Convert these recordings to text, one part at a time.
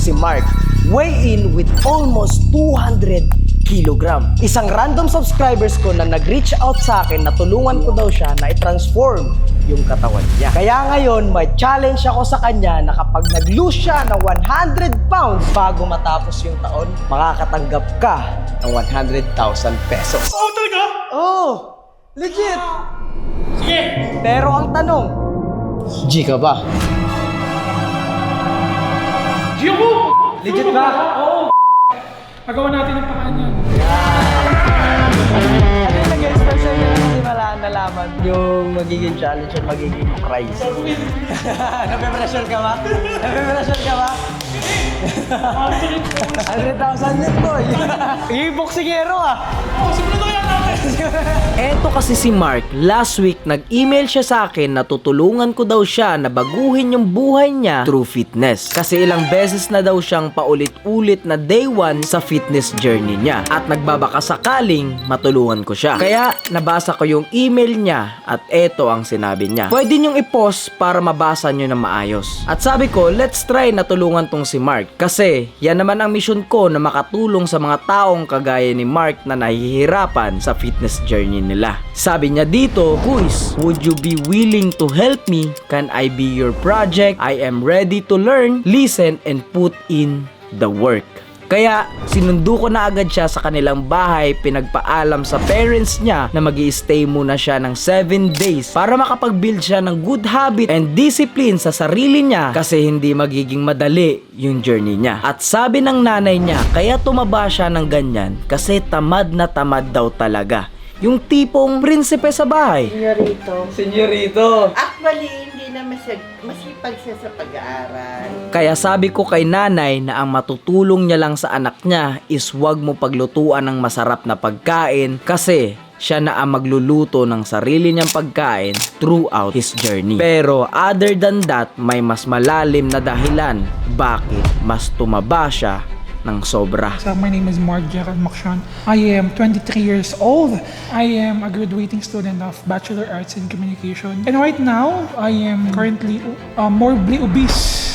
si Mark, weigh in with almost 200 kilogram. Isang random subscribers ko na nag-reach out sa akin na tulungan ko daw siya na i-transform yung katawan niya. Kaya ngayon, may challenge ako sa kanya na kapag nag-lose siya ng 100 pounds bago matapos yung taon, makakatanggap ka ng 100,000 pesos. Oh, talaga? Oh, legit! Sige! Pero ang tanong, G ka ba? Gio! Legit ba? Oo! Magawa natin ang paraan yan. Ano yung naging special na hindi nalaman yung magiging challenge at magiging prize? Nape-pressure ka ba? Nape-pressure ka ba? 100,000 yun, boy! Yung boksingero ah! Oh, simulan na kaya natin! Eto kasi si Mark, last week nag-email siya sa akin na tutulungan ko daw siya na baguhin yung buhay niya through fitness. Kasi ilang beses na daw siyang paulit-ulit na day one sa fitness journey niya. At nagbabaka sakaling matulungan ko siya. Kaya nabasa ko yung email niya at eto ang sinabi niya. Pwede niyong i-post para mabasa niyo na maayos. At sabi ko, let's try na tulungan tong si Mark. Kasi yan naman ang mission ko na makatulong sa mga taong kagaya ni Mark na nahihirapan sa fitness journey nila. Sabi niya dito, Kuis, would you be willing to help me? Can I be your project? I am ready to learn, listen, and put in the work. Kaya sinundo ko na agad siya sa kanilang bahay, pinagpaalam sa parents niya na mag-i-stay muna siya ng 7 days para makapag-build siya ng good habit and discipline sa sarili niya kasi hindi magiging madali yung journey niya. At sabi ng nanay niya, kaya tumaba siya ng ganyan kasi tamad na tamad daw talaga. Yung tipong prinsipe sa bahay. Senyorito. Senyorito. Actually, hindi na masipag siya sa pag-aaral. Kaya sabi ko kay nanay na ang matutulong niya lang sa anak niya is wag mo paglutuan ng masarap na pagkain kasi siya na ang magluluto ng sarili niyang pagkain throughout his journey. Pero other than that, may mas malalim na dahilan bakit mas tumaba siya ng sobra. So, my name is Mark Gerald Macsian. I am 23 years old. I am a graduating student of Bachelor Arts in Communication. And right now, I am currently morbidly obese.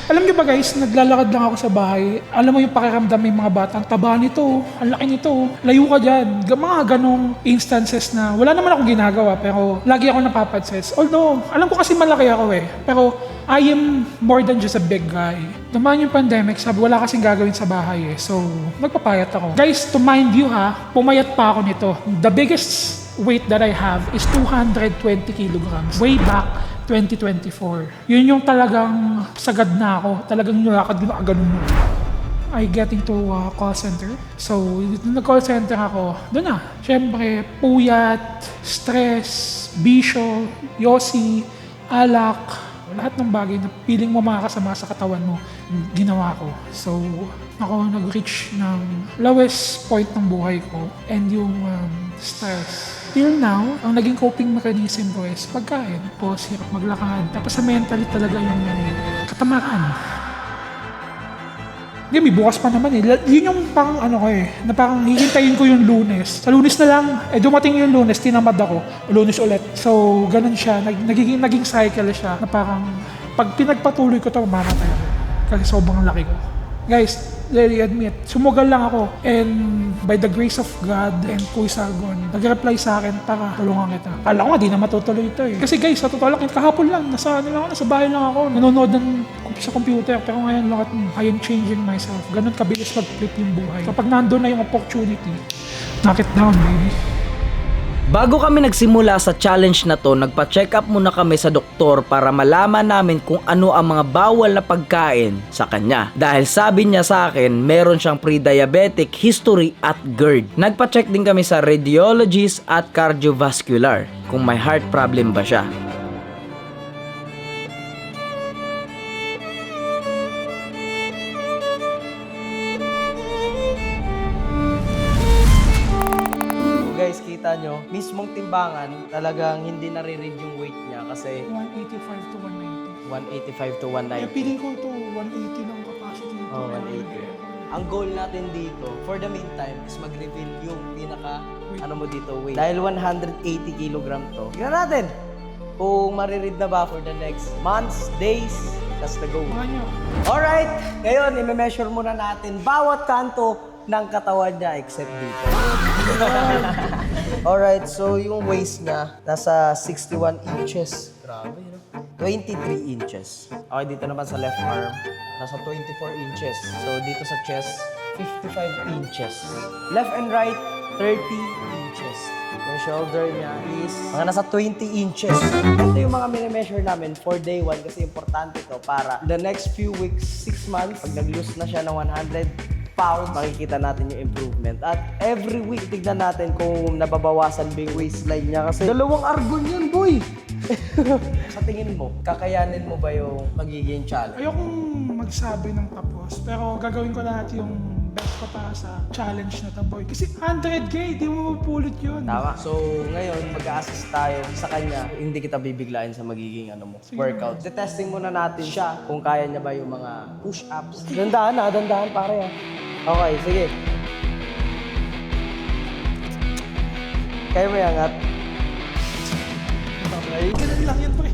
Alam niyo ba guys, naglalakad lang ako sa bahay. Alam mo yung pakiramdam may mga bata, ang taba nito, ang laki nito, layo ka dyan. Mga ganong instances na wala naman akong ginagawa pero lagi ako napapansin. Although, alam ko kasi malaki ako pero I am more than just a big guy. Dumaan yung pandemic, sabi wala kasing gagawin sa bahay So, nagpapayat ako. Guys, to mind you pumayat pa ako nito. The biggest weight that I have is 220 kilograms. Way back 2024. Yun yung talagang sagad na ako. Talagang nilakad na ganun mo. I get into call center. So, nung nag-call center ako, doon na. Siyempre, puyat, stress, bisyo, yosi, alak, lahat ng bagay na feeling mo makakasama sa katawan mo, ginawa ko. So, ako nag-reach ng lowest point ng buhay ko and yung stress. Till now, ang naging coping mechanism ko is pagkain. Tapos, hirap maglakad. Tapos sa mentally talaga yung katamaran. Hindi, may bukas pa naman Yun yung parang na parang hihintayin ko yung Lunes. Sa Lunes na lang, dumating yung Lunes, tinamad ako. Lunes ulit. So, ganun siya. Naging cycle siya na parang pag pinagpatuloy ko ito, mamatay ako. Kasi sobrang laki ko. Guys, really admit, sumugal lang ako. And by the grace of God and Kuya Sargon, nag-reply sa akin para tulungan kita. Kala ko nga, di na matutuloy ito Kasi guys, sa totoo lang, kahapon lang, nasa bahay lang ako. Nanonood sa computer. Pero ngayon lang, I am changing myself. Ganun kabilis mag-flip yung buhay. Kapag nandun na yung opportunity, knock it down, baby. Bago kami nagsimula sa challenge na to, nagpa-check up muna kami sa doktor para malaman namin kung ano ang mga bawal na pagkain sa kanya. Dahil sabi niya sa akin, meron siyang pre-diabetic history at GERD. Nagpa-check din kami sa radiologist at cardiovascular kung may heart problem ba siya. Guys, kita nyo, mismong timbangan, talagang hindi nare-read yung weight niya kasi 185 to 190. 185 to 190. Kaya feeling ko ito, 180 lang capacity nito. Oh, 180. Ang goal natin dito, for the meantime, is mag-reveal yung pinaka, weight. Dahil 180 kilogram to. Tignan natin kung mariread na ba for the next months, days, tas na go. Mga nyo. Alright! Ngayon, i-measure muna natin bawat kanto ng katawan niya except dito. Alright, so yung waist niya, nasa 61 inches. Grabe, no? 23 inches. Okay, dito naman sa left arm, nasa 24 inches. So, dito sa chest, 55 inches. Left and right, 30 inches. Yung shoulder niya is mga nasa 20 inches. Ito yung mga mini-measure namin for day 1 kasi importante to para the next few weeks, 6 months, pag nag-lose na siya ng 100 pounds, makikita natin yung improvement. At every week, tignan natin kung nababawasan ba yung waistline niya kasi 2 argon yun, boy! Sa tingin mo, kakayanin mo ba yung magiging challenge? Ayokong magsabi ng tapos, pero gagawin ko lahat yung best ko para sa challenge na to, boy. Kasi 100K, di mo mapulot yun. Tama. So, ngayon, mag-a-assist tayo sa kanya. Hindi kita bibiglain sa magiging workout. Testing muna natin siya kung kaya niya ba yung mga push-ups. Dandahan pare. Okay, sige. Kaya mo yangat? Okay. Ganun lang yun, boy.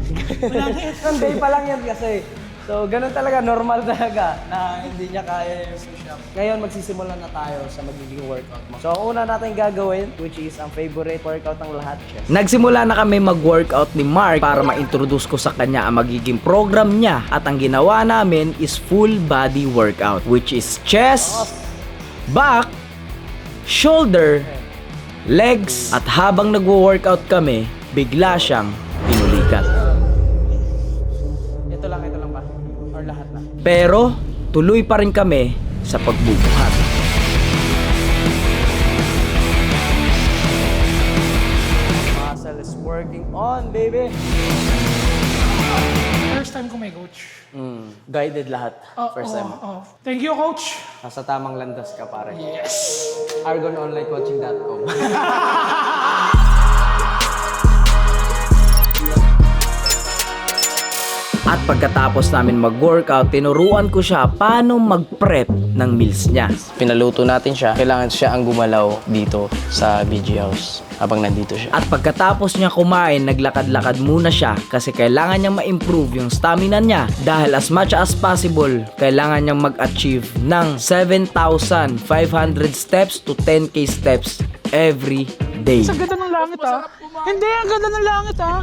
Wala na yun. Sunday pa lang yan kasi. So, ganun talaga, normal talaga na hindi niya kaya yung push-up. Ngayon, magsisimula na tayo sa magiging workout mo. So, ang una natin gagawin, which is ang favorite workout ng lahat, chest. Nagsimula na kami mag-workout ni Mark para ma-introduce ko sa kanya ang magiging program niya. At ang ginawa namin is full body workout, which is chest, back, shoulder, legs. At habang nagwo-workout kami, bigla siyang pinulikat. Ito lang ba? Or lahat na? Pero tuloy pa rin kami sa pagbubuhat. Muscle is working on, baby! First time ko may coach. Guided lahat. First time. Thank you, coach. Nasa tamang landas ka, pare. Yes. ArgonOnlineCoaching.com. At pagkatapos namin mag-workout, tinuruan ko siya paano mag-prep ng meals niya. Pinaluto natin siya. Kailangan siya ang gumalaw dito sa BG House habang nandito siya. At pagkatapos niya kumain, naglakad-lakad muna siya kasi kailangan niyang ma-improve yung stamina niya dahil as much as possible, kailangan niyang mag-achieve ng 7,500 steps to 10K steps every day. Ang ganda ng langit, ah. Hindi, ang ganda ng langit, ah.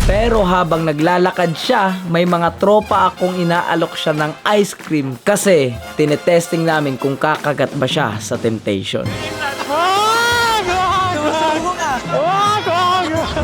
Pero habang naglalakad siya, may mga tropa akong inaalok siya ng ice cream kasi tinetesting namin kung kakagat ba siya sa temptation.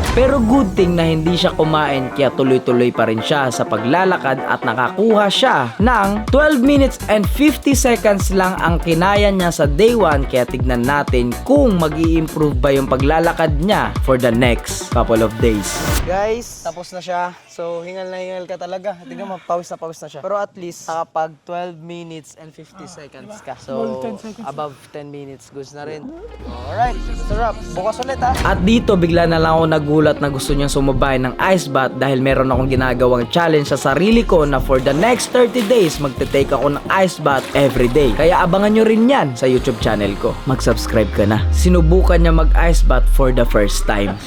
Pero good thing na hindi siya kumain kaya tuloy-tuloy pa rin siya sa paglalakad at nakakuha siya ng 12 minutes and 50 seconds lang ang kinaya niya sa day 1 kaya tignan natin kung mag-i-improve ba yung paglalakad niya for the next couple of days. Guys, tapos na siya. So, hingal na hingal ka talaga. Tingnan mo, pawis na siya. Pero at least, nakapag 12 minutes and 50 seconds ka. So, 10 seconds. above 10 minutes, goods na rin. Alright, sarap. Bukas ulit ha. At dito bigla na lang ako nagulat na gusto niyang sumabay ng ice bath dahil meron akong ginagawang challenge sa sarili ko na for the next 30 days magte-take ako ng ice bath every day. Kaya abangan nyo rin yan sa YouTube channel ko. Mag-subscribe ka na. Sinubukan niya mag-ice bath for the first time.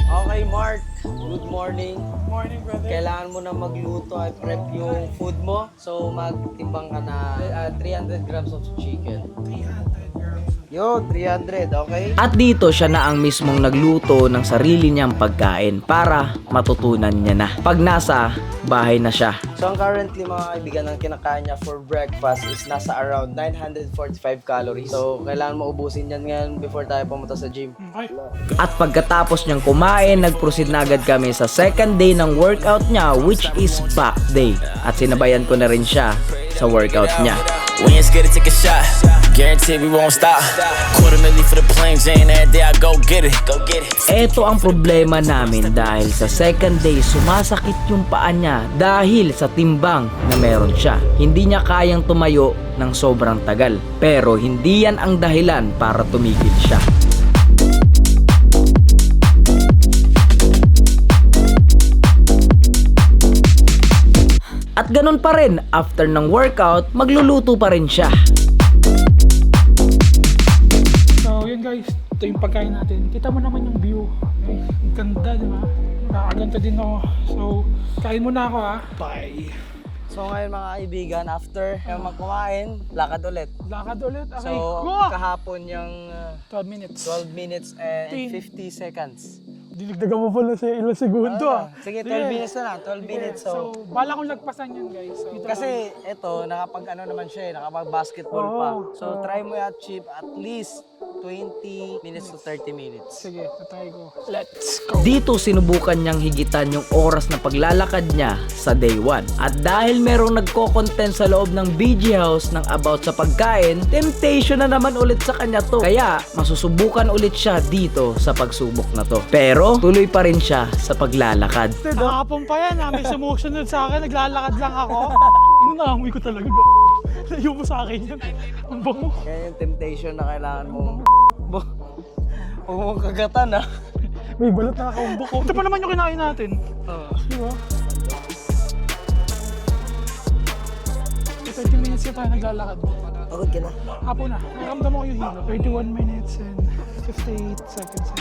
Okay, Mark. Good morning. Morning, brother. Kailangan mo na magluto at prep yung food mo. So, magtimbang ka na 300 grams of chicken. 300 grams. Yo, 300, okay? At dito siya na ang mismong nagluto ng sarili niyang pagkain para matutunan niya na pag nasa bahay na siya. So, ang currently mga kaibigan, ang kinakain niya for breakfast is nasa around 945 calories. So, kailangan mo ubusin yan ngayon before tayo pumunta sa gym. Okay. At pagkatapos niyang kumain, nag-proceed na agad kami sa second day ng workout niya which is back day. At sinabayan ko na rin siya sa workout niya. We ain't scared to take a shot. Guarantee we won't stop. $250,000 for the planes, ain't every day I go get it. Go get it. Eto ang problema namin dahil sa second day sumasakit yung paa niya dahil sa timbang na meron siya. Hindi niya kayang tumayo ng sobrang tagal. Pero hindi yan ang dahilan para tumigil siya. At ganun pa rin, after ng workout, magluluto pa rin siya. guys, ito yung pagkain natin. Kita mo naman yung view. Okay? Ang ganda, di ba? Nakakaganda din ako. So, kain muna ako ha. Bye! So ngayon mga kaibigan, after magkumain, lakad ulit. Lakad ulit. Okay, So go! kahapon yung 12 minutes. 12 minutes and 50 seconds. Dinagdagan mo pala sa ilang segundo ah. Sige, 12 minutes na lang, 12 minutes. So, bala kong lagpasan yun guys. So, Kasi ito, nakapag naman siya, nakapag-basketball pa. Oo. So try mo i-achieve at least 20 minutes to 30 minutes. sige, tatry ko. Let's go! Dito sinubukan niyang higitan yung oras na paglalakad niya sa day 1. At dahil merong nagko-content sa loob ng BG House ng about sa pagkain, temptation na naman ulit sa kanya to. Kaya masusubukan ulit siya dito sa pagsubok na to. Pero tuloy pa rin siya sa paglalakad. Nakapon pa yan ha, may sumusunod sa akin, naglalakad lang ako. Inunaamoy ko talaga. Layo mo sa akin yan. Ang bango. Yan yung temptation na kailangan mong huwag mong kagatan ha. May balat na nakaumbok ko. Ito pa naman yung kinain natin. Di ba? 30 minutes ka tayo naglalakad. Pagod ka na. Hapon na. Naramdam ko yung hilo. 31 minutes and 58 seconds.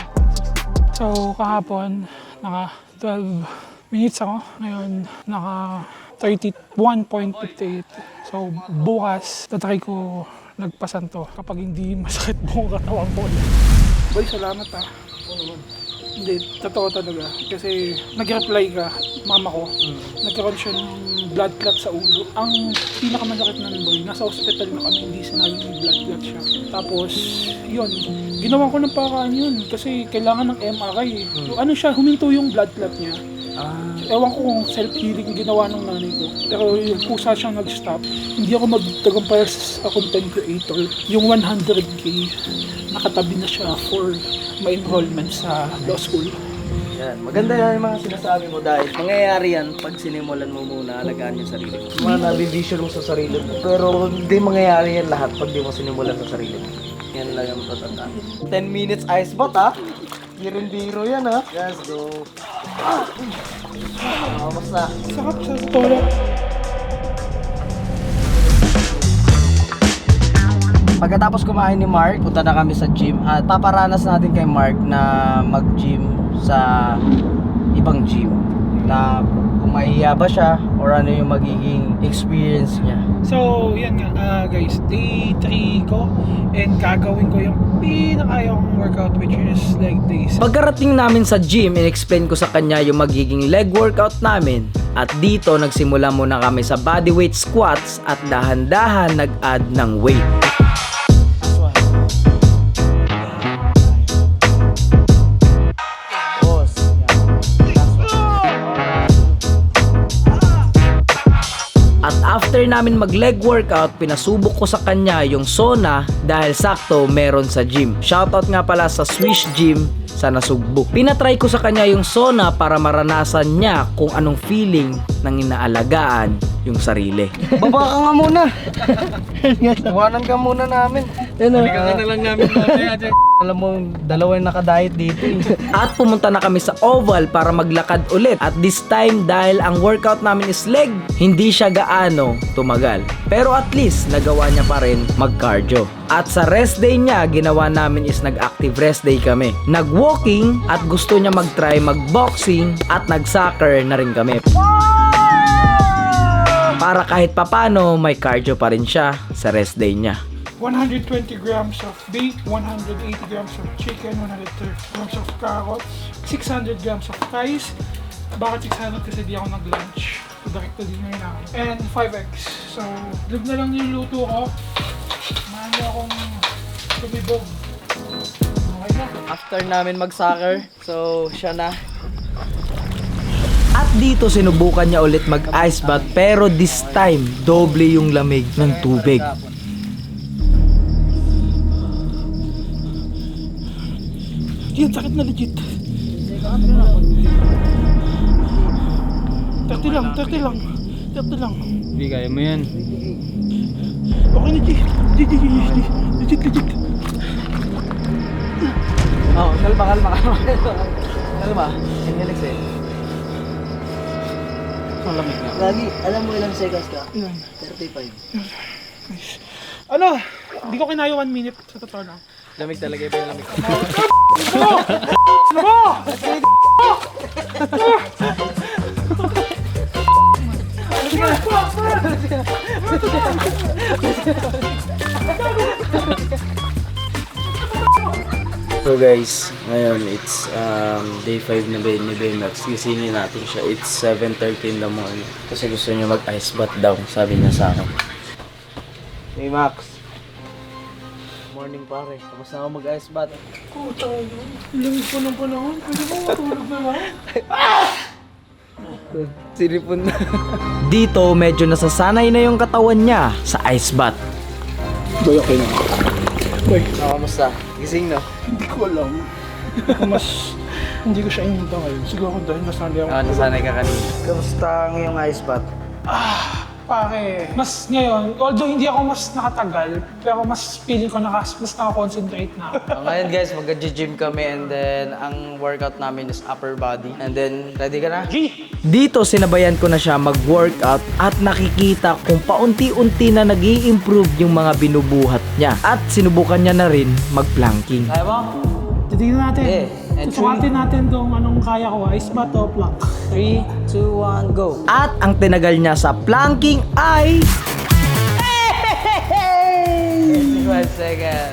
So, kahapon, naka 12 minutes ako. Ngayon, naka 31.58. So, bukas, tatry ko nagpasan to kapag hindi masakit buong katawan ko. Boy, salamat ha. Hindi, totoo talaga. Kasi nag-reply ka, mama ko, nagkaroon siya ng blood clot sa ulo. Ang pinakamasakit nun, boy, nasa hospital na kami, hindi sinabing may blood clot siya. Tapos, yun, ginawa ko ng paraan yun kasi kailangan ng MRI eh. So, ano siya, huminto yung blood clot niya. Ewan ko kung self-healing ginawa ng nanay ko. Pero yung pusa siyang nag-stop. Hindi ako magtagumpay sa content creator. Yung 100k, nakatabi na siya for my enrollment sa law school. Yan. Maganda yan yung mga sinasabi mo dahil mangyayari yan pag sinimulan mo muna alagaan yung sarili mo. Mga nabivision mo sa sarili mo. Pero hindi mangyayari yan lahat pag di mo sinimulan sa sarili mo. Yan lang yung tatandaan. 10 minutes ice bath ha. Biro yan ha. Let's go. Basta. Sarap sa totoo. Pagkatapos kumain ni Mark, punta na kami sa gym at paparanas natin kay Mark na mag-gym sa ibang gym na kung mahihiya ba siya or ano yung magiging experience niya. So, yan nga guys, day 3 ko and gagawin ko yung pinakayong workout which is leg days. Pagkarating namin sa gym, in-explain ko sa kanya yung magiging leg workout namin. At dito, nagsimula muna kami sa bodyweight squats at dahan-dahan nag-add ng weight. At after namin mag-leg workout, pinasubok ko sa kanya yung sauna dahil sakto meron sa gym. Shoutout nga pala sa Swish Gym sa Nasugbu. Pinatry ko sa kanya yung sauna para maranasan niya kung anong feeling ng inaalagaan yung sarili. Baba ka nga muna. Iwanan ka muna namin. Halika na lang namin mamaya. Alam mo, dalawa yung nakadiet dito eh. At pumunta na kami sa oval para maglakad ulit. At this time, dahil ang workout namin is leg, hindi siya gaano tumagal. Pero at least, nagawa niya pa rin mag-cardio. At sa rest day niya, ginawa namin is nag-active rest day kami. Nag-walking at gusto niya mag-try mag-boxing at nag-soccer na rin kami. Para kahit papano, may cardio pa rin siya sa rest day niya. 120 grams of beef, 180 grams of chicken, 130 grams of carrots, 600 grams of rice. Bakit 600? Kasi di ako nag-lunch. So, direkto din ngayon ako. And 5 eggs. So, lag na lang yung luto ko. Mahal akong tumibog. Okay na. After namin mag-soccer, so siya na. At dito sinubukan niya ulit mag-ice bath pero this time doble yung lamig ng tubig. Yan, sakit na legit. 30 lang, 30 lang. 30 lang. Hindi, kaya mo yan. Okay na, G. Legit. Oh, kalma. Kalma. Inhalex eh. Malamig na. Lagi, alam mo ilang seconds ka? Ilan? 35. Nice. Ano? Hindi ko kinaya 1 minute sa totoo lang. Lamig talaga iba yung lamig. So guys, ngayon it's day 5 na ni Baymax. Gisingin natin siya. It's 7:30 in the morning. Kasi gusto niya mag-ice bath daw, sabi niya sa akin. Baymax. Morning pare. Tapos na ako mag-ice bath. Lamig po ng panahon. Pwede mo matulog na lang. Siripon na. Dito, medyo nasasanay na yung katawan niya sa ice bath. Boy, okay na. Boy, Kamusta? Gising na? hindi ko alam. Hindi ko siya inita ngayon. Siguro dahil nasanay ako. Nasanay ka kanina. Kamusta ang iyong ice bath? Pare, mas ngayon, although hindi ako mas nakatagal, pero mas feeling ko mas nakakonsentrate na ako. Ngayon guys, mag-gym kami and then ang workout namin is upper body. And then, ready ka na? G! Dito, sinabayan ko na siya mag-workout at nakikita kung paunti-unti na nag-i-improve yung mga binubuhat niya. At sinubukan niya na rin mag-planking. Kaya mo? Titignan natin. And Susukatin natin kung anong kaya ko. Ice bath o plank. 3, 2, 1, go! At ang tinagal niya sa planking ay... 1 second.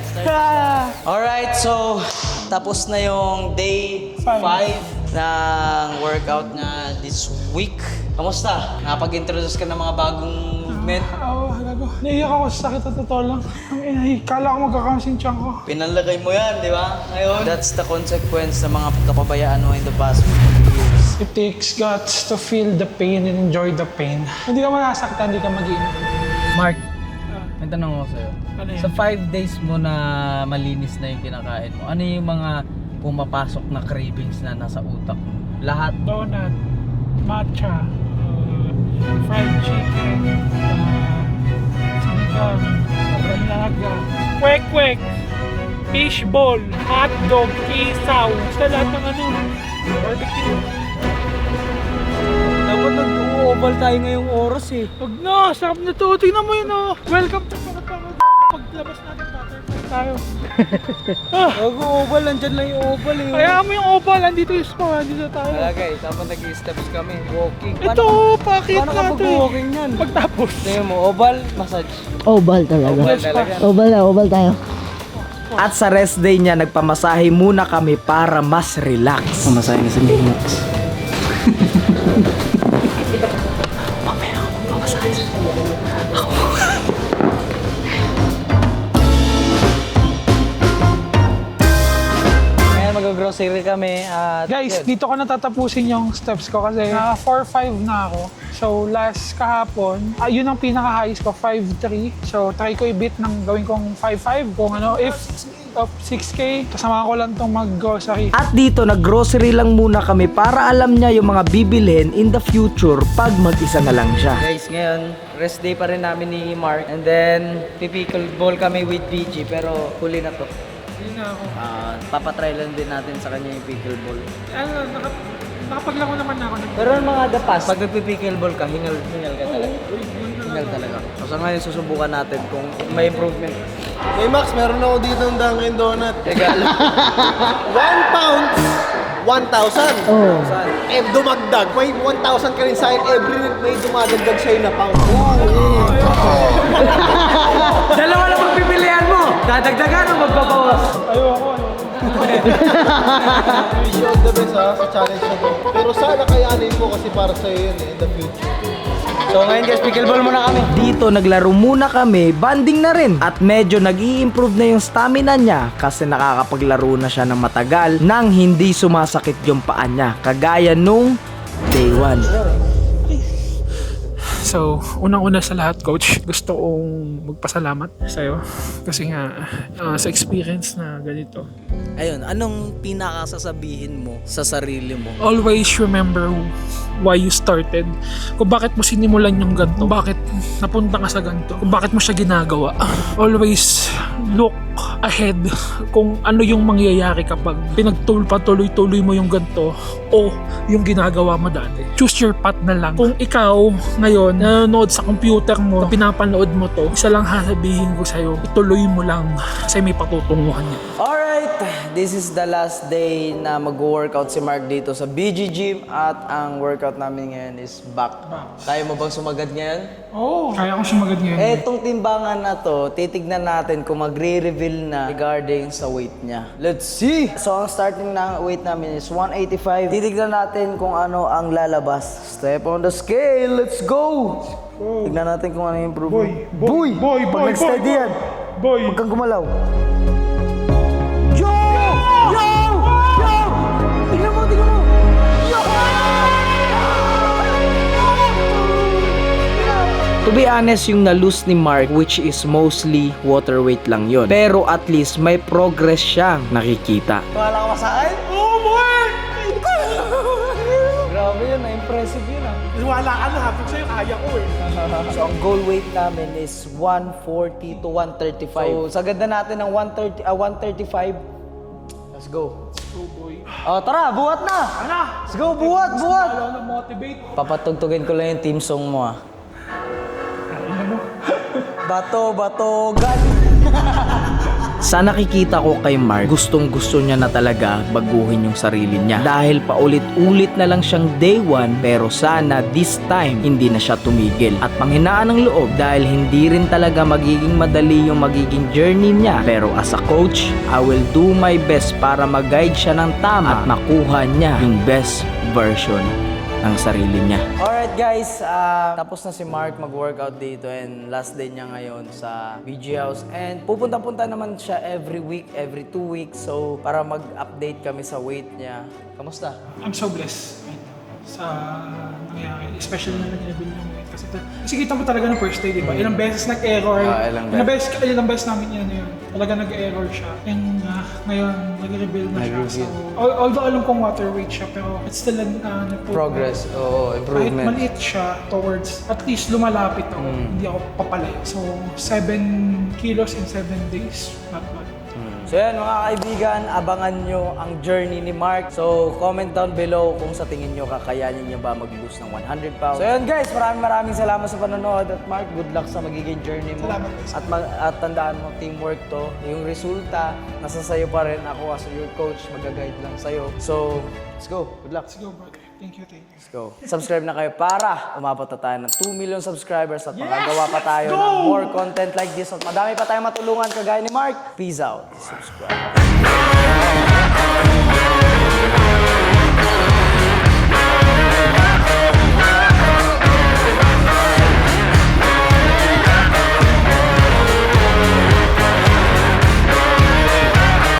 Alright, so tapos na yung day 5 ng workout na this week. Kamusta? Nakapag-introduce ka ng mga bagong movement? Oo, gago. Naiyak ako sa sakit at totoo lang. Ang inay, kala ko magkakaunsin tiyan ko. Pinalagay mo yan, di ba? Ngayon, that's the consequence ng mga kapabayaan mo in the past years. It takes guts to feel the pain and enjoy the pain. Hindi ka masaktan, hindi ka mag-iingat. Mark, may tanong ako sa'yo. Ano yan? Sa 5 days mo na malinis na yung kinakain mo, ano yung mga pumapasok na cravings na nasa utak mo? Lahat. Donut, matcha, fried chicken, sinigang, sobrang laga, kwek-kwek, fishball, hotdog, isaw, sa lahat ng barbecue. Dapat nag-uubal tayo ngayong oras eh. Huwag na, sarap na to. Tingnan mo yun Welcome to Pangapangad. Paglabas natin, butterfly tayo. Nag-uubal, nandyan lang yung ubal eh. Kaya mo yung opal, andito yung spa, andito tayo. Talaga eh, tapos nag-steps kami, walking. Ito, pakit Paano ka natin. mag-walking yan? Pagtapos. Tingnan mo, oval, massage. Oval talaga. Oval talaga. Oval tayo. At sa rest day niya, nagpamasahe muna kami para mas relax. Pamasahe na sa Baymax. Mag-grocery kami at... Guys, dito ko natatapusin yung steps ko kasi 4-5 na ako. So last kahapon, yun ang pinaka-highest ko, 5-3. So try ko i-beat ng gawin kong 5-5 kung ano, if of 6K, kasama ko lang tong mag-grocery. At dito, nag-grocery lang muna kami para alam niya yung mga bibilhin in the future pag mag-isa na lang siya. Guys, ngayon, rest day pa rin namin ni Mark. And then, pipickle ball kami with PG pero huli na to. Hindi na ako. Papatry lang din natin sa kanya yung pickleball. Nakapaglaro naman na ako. Pero yung mga the past, pag nagpipickleball ka, hingal ka talaga. Hingal talaga. So ngayon susubukan natin kung may improvement. Hey Max, meron ako dito ng Dunkin' Donut. Teka, 1 pound, 1,000. Oh. Eh, dumagdag. May 1,000 ka rin sa akin. Every week may dumadagdag sa'yo na pound. dalawa lang magpipilian mo! Dadagdagan o magbabawas? Ayoko. Wish you all the best sa challenge na to. Pero sana kayanin mo kasi para sa'yo yun in the future. So ngayon guys, pickleball muna kami. Dito naglaro muna kami, banding na rin. At medyo nag-i-improve na yung stamina niya kasi nakakapaglaro na siya ng matagal nang hindi sumasakit yung paa niya. Kagaya nung day 1. So, unang-una sa lahat, Coach, gusto kong magpasalamat sa'yo. Kasi nga, sa experience na ganito. Ayun, anong pinakasasabihin mo sa sarili mo? Always remember why you started. Kung bakit mo sinimulan yung ganito. Kung bakit napunta ka sa ganito. Kung bakit mo siya ginagawa. Always look ahead kung ano yung mangyayari kapag patuloy-tuloy mo yung ganito o yung ginagawa mo dati. Choose your path na lang. Kung ikaw ngayon nanonood sa computer mo, pinapanood mo to, isa lang sasabihin ko sa'yo, ituloy mo lang kasi may patutunguhan niya. Alright, this is the last day na mag-workout si Mark dito sa BG Gym at ang workout namin ngayon is back. Kaya mo bang sumagad ngayon? Oo, kaya ko sumagad ngayon. Etong timbangan na to, titignan natin kung magre-reveal na regarding sa weight niya. Let's see! So ang starting na weight namin is 185. Titignan natin kung ano ang lalabas. Step on the scale, let's go! Tignan natin kung ano yung improvement. Boy! Pag nag-steady yan, huwag kang gumalaw. Yo! Tignan mo! To be honest, yung na-lose ni Mark, which is mostly water weight lang yun. Pero at least may progress siyang nakikita. Wala ka ba sa akin? Oh, boy! Grabe yun, impressive yun ah. Wala ka na, hapit sa'yo, kaya ko eh. So ang goal weight namin is 140 to 135. So sagad na natin ng 135. Let's go. Oh, boy. Oh, tara, buhat na! Ano? Let's go, buhat! Lalo na motivate. Papatugtugin ko lang yung team song mo ah. Bato-batogan! Sa nakikita ko kay Mark, gustong-gusto niya na talaga baguhin yung sarili niya. Dahil paulit-ulit na lang siyang day one, pero sana this time hindi na siya tumigil. At panghinaan ng loob dahil hindi rin talaga magiging madali yung magiging journey niya. Pero as a coach, I will do my best para mag-guide siya ng tama at makuha niya yung best version ng sarili niya. Alright guys, tapos na si Mark mag-workout dito and last day niya ngayon sa BG House. And pupunta-punta naman siya every week, every 2 weeks. So para mag-update kami sa weight niya. Kamusta? I'm so blessed right now sa nangyayari. Especially na nag-reveal yung weight. Kasi kita mo talaga ng first day, di ba? Ilang beses nag-error. Ilang beses namin yun. Talaga nag-error siya. And ngayon, nag-reveal na siya. So, although alam kong water weight siya, pero it's still an Progress, oo, Kahit improvement. maliit siya towards, at least lumalapit ako. Hindi ako papalayo. So, 7 kilos in 7 days. Not bad. So yan mga kaibigan, abangan nyo ang journey ni Mark. So comment down below kung sa tingin nyo kakayanin nyo ba mag-lose ng 100 pounds. So yan guys, maraming salamat sa panonood at Mark, good luck sa magiging journey mo. Salamat. At tandaan mo, teamwork to. Yung resulta, nasa sayo pa rin. Ako as your coach, mag-guide lang sa'yo. So, let's go. Good luck. Let's go, brother. Thank you. Let's go. Subscribe na kayo para umabot na tayo ng 2 million subscribers at makagawa pa tayo ng more content like this at madami pa tayong matulungan kagaya ni Mark. Peace out. Subscribe.